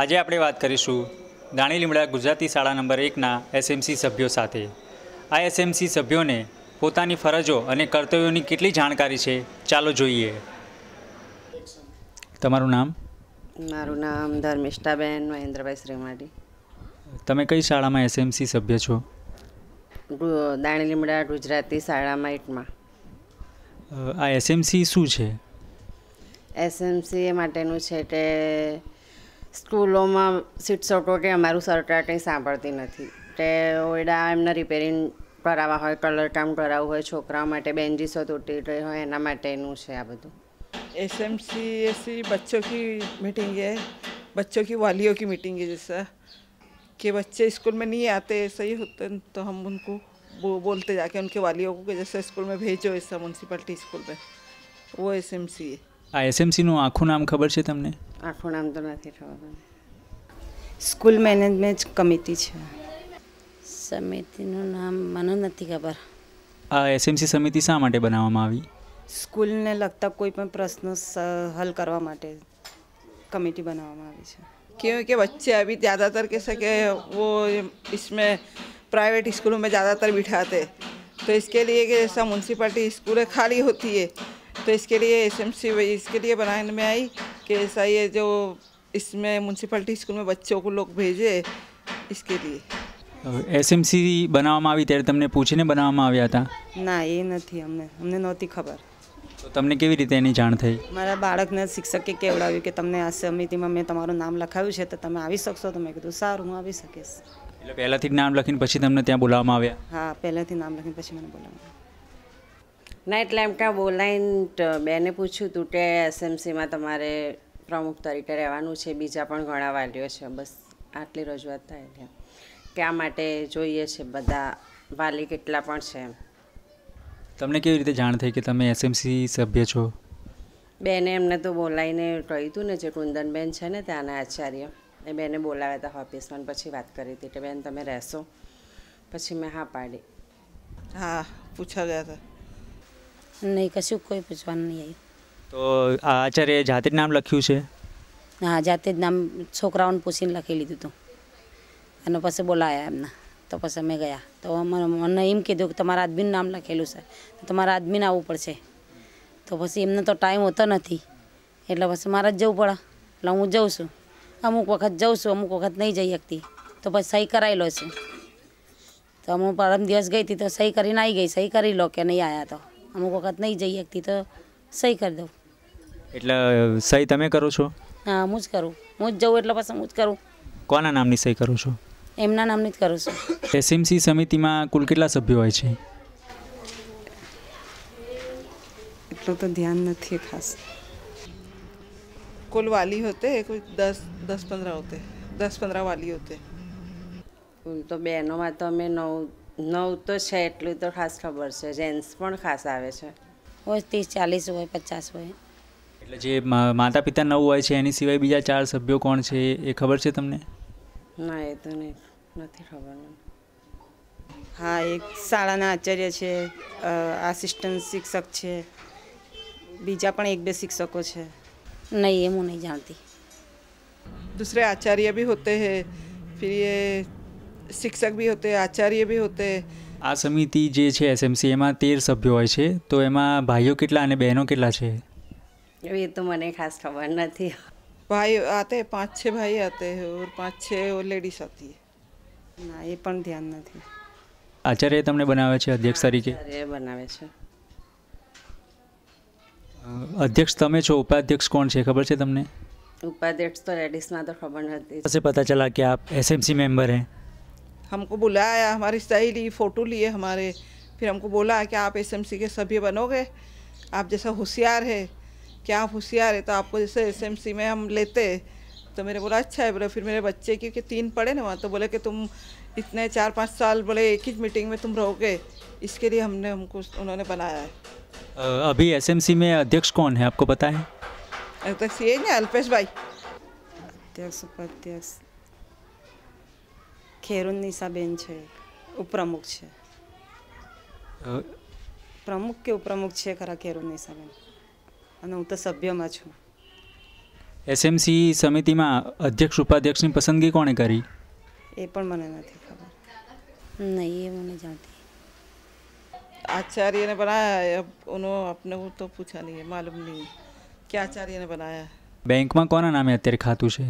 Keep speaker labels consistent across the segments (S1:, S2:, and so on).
S1: આજે આપણે વાત કરીશું દાણી લીમડા ગુજરાતી શાળા નંબર 1ના એસએમસી સભ્યો સાથે। આ એસએમસી સભ્યોને પોતાની ફરજો અને કર્તવ્યોની કેટલી જાણકારી છે, ચાલો જોઈએ। તમારું નામ?
S2: મારું નામ ધર્મિષ્ઠાબેન મહેન્દ્રભાઈ શ્રીમાળી।
S1: તમે કઈ શાળામાં એસએમસી સભ્ય છો?
S2: દાણી લીમડા ગુજરાતી શાળામાં 8માં।
S1: આ એસએમસી શું છે?
S2: એસએમસી એ માટેનું છે કે સ્કૂલોમાં શિક્ષકો કે અમારું સરકાર કંઈ સાંભળતી નથી તે ઓયડા એમને રિપેરિંગ કરાવવા હોય, કલર કામ કરાવવું હોય, છોકરાઓ માટે બેન્ચીસો તૂટી ગઈ હોય એના માટેનું છે આ બધું।
S3: एसएमसी ऐसी बच्चों की मीटिंग है, बच्चों की वालियों की मीटिंग है। जैसा कि बच्चे स्कूल में नहीं आते सही होते तो हम उनको बोलते जाके उनके वालियों को कि जैसे स्कूल में भेजो, ऐसा म्यूनसिपलिटी स्कूल में, वो एसएमसी है।
S1: આ એસએમસીનું આખું નામ ખબર છે તમને?
S2: આખું નામ તો નથી ખબર।
S4: સ્કૂલ મેનેજમેન્ટ કમિટી છે।
S5: સમિતિનું નામ મને નથી ખબર।
S1: આ એસએમસી સમિતિ શા માટે બનાવવામાં આવી?
S4: સ્કૂલને લગતા કોઈ પણ પ્રશ્નો હલ કરવા માટે કમિટી બનાવવામાં આવી છે।
S3: क्योंकि बच्चे अभी ज़्यादातर कैसे कि वो इसमें प्राइवेट स्कूलों में ज़्यादातर बिठाते, तो इसके लिए कि जैसा म्यूनसिपलिटी स्कूलें खाली होती है तो इसके लिए एसएमसी इसके लिए बनाने में आई कि ऐसा ये जो इसमें म्यूनसिपलिटी स्कूल में बच्चों को लोग भेजे, इसके लिए।
S1: એસએમસી બનાવવામાં આવી ત્યારે તમને પૂછીને બનાવવામાં આવ્યા હતા?
S4: ના, એ નથી, અમને નહોતી ખબર।
S1: તો તમને કેવી રીતે એની જાણ થઈ?
S4: મારા બાળકને શિક્ષકે કહેવડાવ્યું કે તમને આ સમિતિમાં મેં તમારું નામ લખાવ્યું છે તો તમે આવી શકશો? તો મેં કીધું સારું, હું આવી શકીશ।
S1: એટલે પહેલાંથી જ નામ લખીને પછી તમને ત્યાં બોલાવવામાં આવ્યા?
S4: હા, પહેલાંથી નામ લખીને પછી મને બોલાવ્યા।
S2: ના એટલે એમ કાં બોલાવીને બેને પૂછ્યું હતું કે એસએમસીમાં તમારે પ્રમુખ તરીકે રહેવાનું છે, બીજા પણ ઘણા વાલીઓ છે, બસ આટલી રજૂઆત થાય કે આ માટે જોઈએ છે બધા વાલી કેટલા પણ છે એમ।
S1: તમને કેવી રીતે જાણ થઈ કે તમે એસએમસી સભ્ય છો?
S2: બેને એમને તો બોલાવીને કહ્યું હતું ને, જે કુંદનબેન છે ને ત્યાંના આચાર્ય, એ બેને બોલાવ્યા હતા ઓફિસમાં, પછી વાત કરી હતી કે બેન તમે રહેશો? પછી મેં હા પાડી।
S3: हाँ, पूछा गया था।
S5: નહીં, કશું કોઈ પૂછવાનું નહીં આવ્યું।
S1: તો આ આચાર્ય જાતે જ નામ લખ્યું છે?
S5: હા, જાતે જ નામ છોકરાઓને પૂછીને લખી લીધું હતું અને પછી બોલાયા એમને, તો પછી અમે ગયા તો મને એમ કીધું કે તમારા આદમીનું નામ લખેલું છે તો તમારા આદમીને આવવું પડશે। તો પછી એમને તો ટાઈમ હોતો નથી એટલે પછી મારે જ જવું પડે, એટલે હું જાઉં છું। અમુક વખત જાઉં છું, અમુક વખત નહીં જઈ શકતી, તો પછી સહી કરાવી લો છું। તો હું પરમ દિવસ ગઈ હતી તો સહી કરીને આવી ગઈ, સહી કરી લો કે નહીં આવ્યા તો અમુક વખત નહીં જઈ શકતી તો સહી કરી દઉં।
S1: એટલે સહી તમે કરો છો?
S5: હા, હું જ કરું, હું જ જાઉં એટલે પછી હું જ કરું।
S1: કોના નામની સહી કરો છો?
S5: એમના નામની જ કરું છું।
S1: એસએમસી સમિતિમાં કુલ કેટલા સભ્યો હોય છે?
S4: એટલું તો ધ્યાન નથી ખાસ।
S3: कुल वाली होते हैं कोई 10-15 होते हैं, 10-15 वाली होते हैं।
S2: તો બહેનોમાં તો અમે 9 તો છે એટલું તો ખાસ ખબર છે, જેન્ટ્સ પણ ખાસ આવે છે।
S5: હોય 30-40 હોય 50 હોય।
S1: એટલે જે માતા પિતા 9 હોય છે એની સિવાય બીજા 4 સભ્યો કોણ છે એ ખબર છે તમને?
S2: ના, એ તો નથી ખબર।
S4: હા, એક શાળાના આચાર્ય છે, આસિસ્ટન્ટ શિક્ષક છે, બીજા પણ 1-2 શિક્ષકો છે।
S5: नहीं, ये मुँह नहीं जानती।
S3: दूसरे आचार्य भी होते हैं, फिर ये शिक्षक भी होते हैं, आचार्य भी होते हैं।
S1: આ સમિતિ જે છે એસએમસી એમાં 13 સભ્યો હોય છે, તો એમાં ભાઈઓ કેટલા અને બહેનો કેટલા છે?
S2: એ તો મને ખાસ ખબર નથી।
S3: भाई आते हैं, 5-6 भाई आते हैं और 5-6 लेडीज आती है।
S4: ના, એ પણ ધ્યાન નથી।
S1: આચાર્ય તમને બનાવે છે અધ્યક્ષ તરીકે?
S2: એ બનાવે છે।
S1: अध्यक्ष तमे छो, उपाध्यक्ष कौन है खबर है तमने?
S2: उपाध्यक्ष तो लेडीज़ तो खबर नहीं।
S1: कैसे पता चला कि आप एसएमसी मेंबर हैं?
S3: हमको बुलाया, हमारी सही ली, फ़ोटो लिए हमारे, फिर हमको बोला कि आप एसएमसी के सभ्य बनोगे, आप जैसा होशियार है कि आप होशियार है तो आपको जैसे एसएमसी में हम लेते हैं। तो मेरे बोला अच्छा है। बोले फिर मेरे बच्चे क्योंकि 3 पढ़े ना वहाँ, तो बोले कि तुम इतने 4-5 साल बोले एक ही मीटिंग में तुम रहोगे, इसके लिए हमको उन्होंने बनाया है।
S1: अभी एसएमसी में अध्यक्ष कौन है आपको पता है?
S3: तो ये ना अल्पेश भाई
S4: અધ્યક્ષ ઉપાધ્યક્ષ ખેરુનિસાબેન છે, ઉપપ્રમુખ છે, પ્રમુખ કે ઉપપ્રમુખ છે ખરા ખેરુનિસાબેન, અને હું તો સભ્યમાં છું.
S1: એસએમસી સમિતિમાં અધ્યક્ષ ઉપાધ્યક્ષની પસંદગી કોણે કરી?
S4: એ પણ મને નથી ખબર.
S5: नहीं ये मैं नहीं जानती.
S3: आचार्य ने बनाया है। अब उन्होंने अपने को तो पूछा नहीं है, मालूम नहीं क्या आचार्य ने बनाया है।
S1: બેંકમાં કોના નામે અત્યારે ખાતું છે?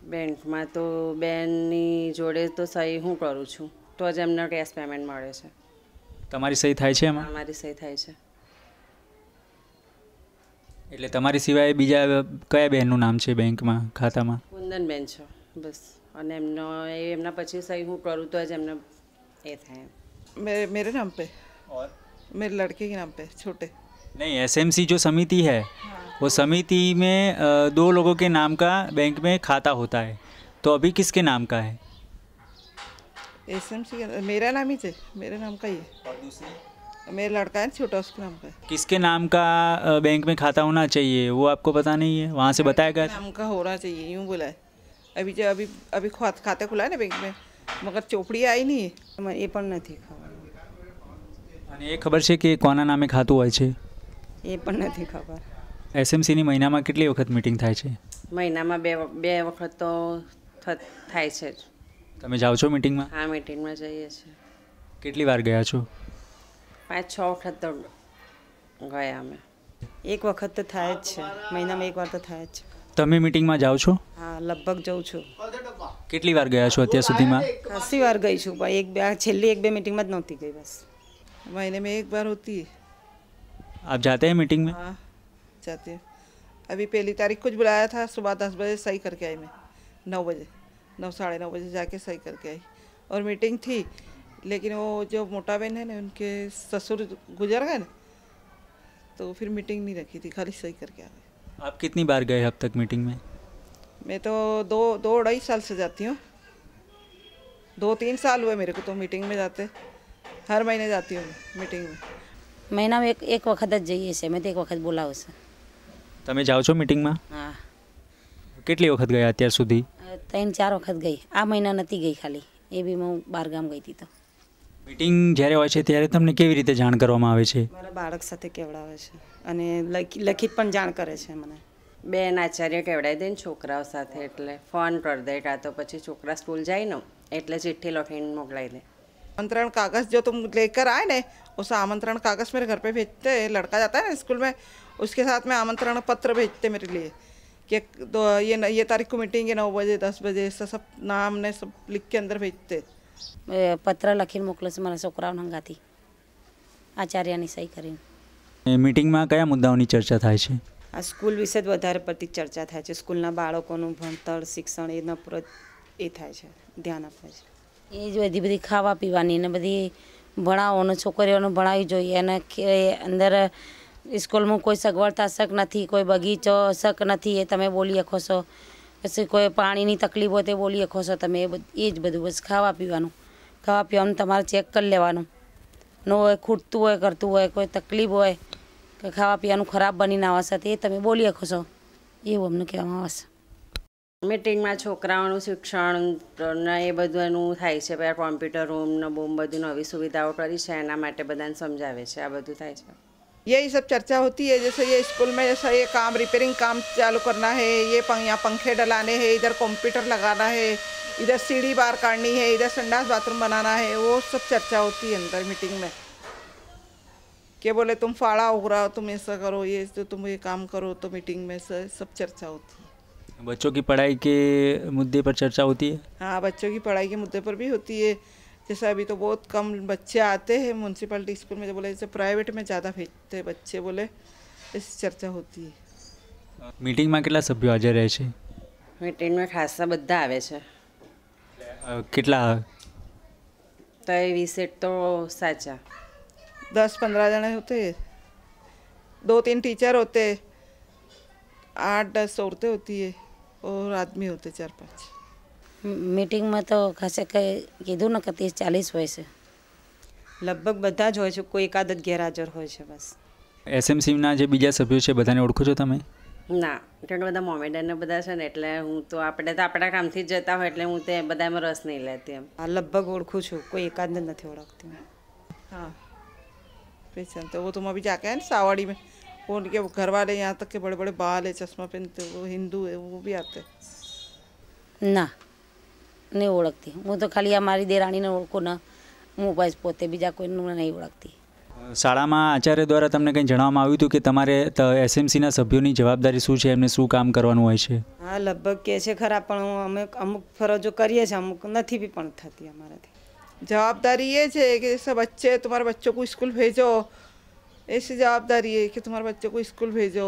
S2: બેંકમાં તો બેનની જોડે તો સહી હું કરું છું તો જ એમને કેશ પેમેન્ટ મળે છે.
S1: તમારી સહી થાય છે એમાં?
S2: અમારી સહી થાય છે.
S1: એટલે તમારી સિવાય બીજા કયા બહેનનું નામ છે બેંકમાં ખાતામાં?
S2: કુંદનબેન છે બસ, અને એમના પછી સહી હું કરું તો જ એમને એ થાય.
S3: मेरे नाम पे और मेरे लड़के के नाम पे छोटे।
S1: नहीं, एसएमसी जो समिति है वो समिति में 2 लोगों के नाम का बैंक में खाता होता है, तो अभी किसके नाम का है?
S3: एसएमसी मेरा नाम ही है, मेरे नाम का ही है। और दूसरी मेरा लड़का है छोटा, उसके नाम का है।
S1: किसके नाम का बैंक में खाता होना चाहिए वो आपको पता नहीं है? वहाँ से बताया गया
S3: नाम का होना चाहिए यूँ बोला है। अभी खाते खुला है ना बैंक में, मगर चोपड़ी आई नहीं है।
S4: મને એ પણ નથી ખબર.
S1: અને એ ખબર છે કે કોના નામે ખાતું હોય છે?
S4: એ પણ નથી ખબર.
S1: એસએમસીની મહિનામાં કેટલી વખત મીટિંગ થાય છે?
S2: મહિનામાં બે વખત તો થાય છે જ.
S1: તમે જાઓ છો મીટિંગમાં?
S2: આ મીટિંગમાં જઈએ છીએ.
S1: કેટલી વાર ગયા છો?
S2: 5-6 વખત તો ગયા અમે.
S4: એક વખત તો થાય જ છે, મહિનામાં એક વાર તો થાય જ છે.
S1: તમે મીટિંગમાં જાઓ છો?
S4: હા, લગભગ જઉં છું.
S1: કેટલી વાર ગયા છો અત્યાર સુધીમાં?
S4: ખાસી વાર ગઈ છું, પણ છેલ્લી 1-2 મીટિંગમાં જ નહોતી ગઈ બસ.
S3: महीने में एक बार होती है।
S1: आप जाते हैं मीटिंग में?
S3: हाँ जाते हैं। अभी पहली तारीख कुछ बुलाया था, सुबह 10 बजे सही करके आई मैं, 9 बजे 9-9:30 बजे जाके सही करके आई। और मीटिंग थी, लेकिन वो जो मोटा बहन है ना, उनके ससुर गुजर गए ना, तो फिर मीटिंग नहीं रखी थी, खाली सही करके आ गए।
S1: आप कितनी बार गए अब तक मीटिंग में?
S3: मैं तो 2-2.5 साल से जाती हूँ। 2-3 साल हुए मेरे को तो मीटिंग में जाते, हर महीने जाती हूँ मीटिंग में।
S5: महीना में एक वखत જ જઈએ છે. મેં તો એક વખત બોલાવું છે.
S1: તમે જાઓ છો મીટિંગમાં?
S5: હા,
S1: કેટલી વખત ગયા અત્યાર સુધી?
S5: 3-4 વખત ગઈ. આ મહિના નથી ગઈ ખાલી, એ બી હું બહાર ગામ ગઈ હતી. તો
S1: મીટિંગ જ્યારે હોય છે ત્યારે તમને કેવી રીતે જાણ કરવામાં આવે છે?
S4: મારા બાળક સાથે કહેવડાવે છે અને લખિત પણ જાણ કરે છે મને.
S2: બેન આચાર્ય કહેવડાવી દે ને છોકરાઓ સાથે, એટલે ફોન કરી દે, કાં તો પછી છોકરા સ્કૂલ જાય ને એટલે ચિઠ્ઠી લખીને મોકલાવી દે.
S3: आमंत्रण कागज़ जो तुम लेकर आए ना, उस आमंत्रण कागज़ मेरे घर पे भेजते। लड़का जाता है ना स्कूल में, उसके साथ में आमंत्रण पत्र भेजते मेरे लिए कि ये तारीख को मीटिंग है 9 बजे 10 बजे, ऐसा सब नाम ने सब लिख के अंदर भेजते।
S5: પત્ર લખીને મોકલે છે મારા છોકરાઓને હંગાથી, આચાર્યની સહી કરીને.
S1: મીટિંગમાં કયા મુદ્દાઓની ચર્ચા થાય છે?
S4: આ સ્કૂલ વિશે જ વધારે પડતી ચર્ચા થાય છે. સ્કૂલના બાળકોનું ભણતર, શિક્ષણ એના પર એ થાય છે, ધ્યાન આપે છે.
S5: એ જ બધી ખાવા પીવાની ને બધી ભણાવવાનું, છોકરીઓને ભણાવવી જોઈએ. અને અંદર સ્કૂલમાં કોઈ સગવડતા શક નથી, કોઈ બગીચો શક નથી, એ તમે બોલી શકો છો. પછી કોઈ પાણીની તકલીફ હોય તે બોલી શકો છો તમે. એ જ બધું બસ ખાવા પીવાનું તમારે ચેક કરી લેવાનું. ન હોય ખૂટતું હોય કરતું હોય, કોઈ તકલીફ હોય કે ખાવા પીવાનું ખરાબ બનીને આવશે તે તમે બોલી શકો છો, એવું અમને કહેવામાં આવશે.
S2: મીટિંગમાં છોકરાઓનું શિક્ષણ ને એ બધું એનું થાય છે. પછી કોમ્પ્યુટર રૂમ ને બધું નવી સુવિધાઓ કરી છે, એના માટે બધાને સમજાવે છે. આ બધું થાય છે.
S3: यही सब चर्चा होती है। जैसे ये स्कूल में जैसा ये काम रिपेयरिंग काम चालू करना है, ये यहाँ पंखे डलाने हैं, इधर कंप्यूटर लगाना है, इधर सीढ़ी बार काटनी है, इधर संडास बाथरूम बनाना है, वो सब चर्चा होती है अंदर मीटिंग में। कि बोले तुम फाड़ा उगराओ, तुम ऐसा करो, ये तो तुम ये काम करो, तो मीटिंग में सब चर्चा होती है।
S1: बच्चों की पढ़ाई के मुद्दे पर चर्चा होती है?
S3: हाँ, बच्चों की पढ़ाई के मुद्दे पर भी होती है। जैसे अभी तो बहुत कम बच्चे आते हैं म्यूनसिपलिटी स्कूल में, जो बोले जैसे प्राइवेट में ज़्यादा भेजते हैं बच्चे, बोले ऐसी चर्चा होती है।
S1: મીટિંગમાં કેટલા સભ્યો હાજર રહે છે?
S2: મીટિંગમાં ખાસા બધા આવે છે.
S1: કેટલા?
S2: તો એ વિશે તો સાચા
S3: 10-15 जने होते हैं, 2-3 टीचर होते, 8-10 औरतें होती है और आदमी होते 4-5।
S5: મીટિંગમાં તો ખાસે કંઈ કીધું ને કે 30-40 હોય છે.
S4: લગભગ બધા જ હોય છે, કોઈ એકાદ જ ગેરહાજર હોય છે બસ.
S1: એસએમસીના જે બીજા સભ્યો છે બધાને ઓળખો છો તમે?
S2: ના, કારણ કે બધા મોમેડનને બધા છે ને એટલે હું તો આપણે તો આપણા કામથી જ જતા હોય એટલે હું તે બધામાં રસ નહીં લેતી એમ.
S4: આ લગભગ ઓળખું છું, કોઈ એકાદને નથી ઓળખતી.
S3: हाँ पहचानते, वो तुम अभी जाके आए ना सावड़ी में, वो उनके घर वाले यहाँ तक के बड़े बड़े बाल है, चश्मा पहनते, वो हिंदू है, वो भी आते.
S5: ના નહીં ઓળખતી. હું તો ખાલી આ મારી દેરાણીને ઓળખું ને હું બસ પોતે, બીજા કોઈનું નહીં ઓળખતી.
S1: શાળામાં આચાર્ય દ્વારા તમને કંઈ જણાવવામાં આવ્યું હતું કે તમારે એસએમસીના સભ્યોની જવાબદારી શું છે, એમને શું કામ કરવાનું હોય છે?
S4: હા લગભગ કહે છે ખરા, પણ અમે અમુક ફરજો કરીએ છીએ, અમુક નથી બી પણ થતી અમારાથી.
S3: जवाबदारी ये है कि जैसे बच्चे, तुम्हारे बच्चों को स्कूल भेजो, ऐसी जवाबदारी है कि तुम्हारे बच्चों को स्कूल भेजो,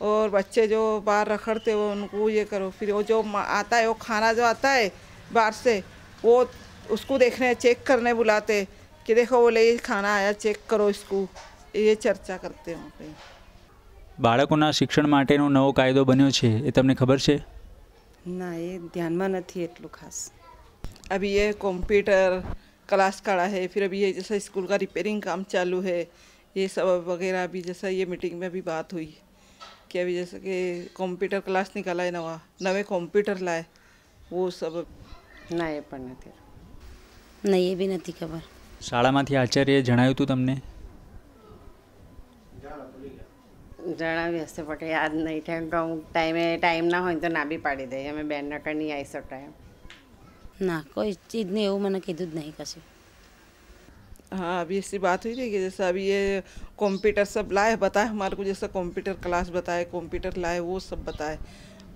S3: और बच्चे जो बाहर रखड़ते हो उनको ये करो. फिर वो जो आता है, वो खाना जो आता है बाहर से, वो उसको देखने चेक करने बुलाते कि देखो बोले ये खाना आया, चेक करो इसको, ये चर्चा करते हैं वहाँ पे.
S1: બાળકોના શિક્ષણ માટેનો નવો કાયદો બન્યો છે, એ તમને ખબર છે?
S4: ના, એ ધ્યાનમાં નથી એટલું ખાસ.
S3: अभी ये कंप्यूटर क्लास खड़ा है, फिर अभी ये जैसा स्कूल का रिपेयरिंग काम चालू है, ये सब वगैरह. अभी जैसा ये मीटिंग में अभी बात हुई कि अभी जैसे कि कंप्यूटर क्लास निकाला है, नवे कंप्यूटर लाए, वो सब.
S2: ના એ પણ નથી.
S5: નહીં એ બી નથી ખબર.
S1: શાળામાંથી આચાર્યએ જણાવ્યું હતું તમને?
S2: જણાવી હશે પણ યાદ નહીં, કારણ કે હું ટાઈમ ના હોય તો ના બી પાડી દઈએ અમે બેનના કંઈ નહીં આવી શકતા એમ.
S5: ના કોઈ ચીજને એવું મને કીધું જ નહીં કશું.
S3: हाँ अभी ऐसी बात हुई थी कि जैसे अभी ये कंप्यूटर सब लाए, बताए हमारे को, जैसा कंप्यूटर क्लास बताए, कंप्यूटर लाए, वो सब बताए,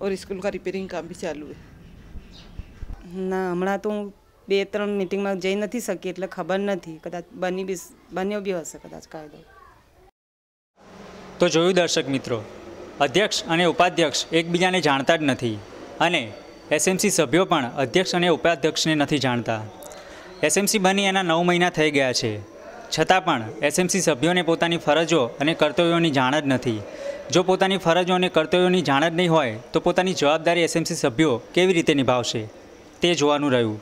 S3: और स्कूल का रिपेयरिंग काम भी चालू है.
S4: ના, હમણાં તો હું 2-3 મિટિંગમાં જઈ નથી શકી એટલે ખબર નથી, કદાચ બન્યો બી હશે કદાચ કાયદો.
S1: તો જોયું દર્શક મિત્રો, અધ્યક્ષ અને ઉપાધ્યક્ષ એકબીજાને જાણતા જ નથી અને એસએમસી સભ્યો પણ અધ્યક્ષ અને ઉપાધ્યક્ષને નથી જાણતા. એસએમસી બની એના 9 મહિના થઈ ગયા છે, છતાં પણ એસએમસી સભ્યોને પોતાની ફરજો અને કર્તવ્યોની જાણ જ નથી. જો પોતાની ફરજો અને કર્તવ્યોની જાણ જ નહીં હોય તો પોતાની જવાબદારી એસએમસી સભ્યો કેવી રીતે નિભાવશે તે જોવાનું રહ્યું.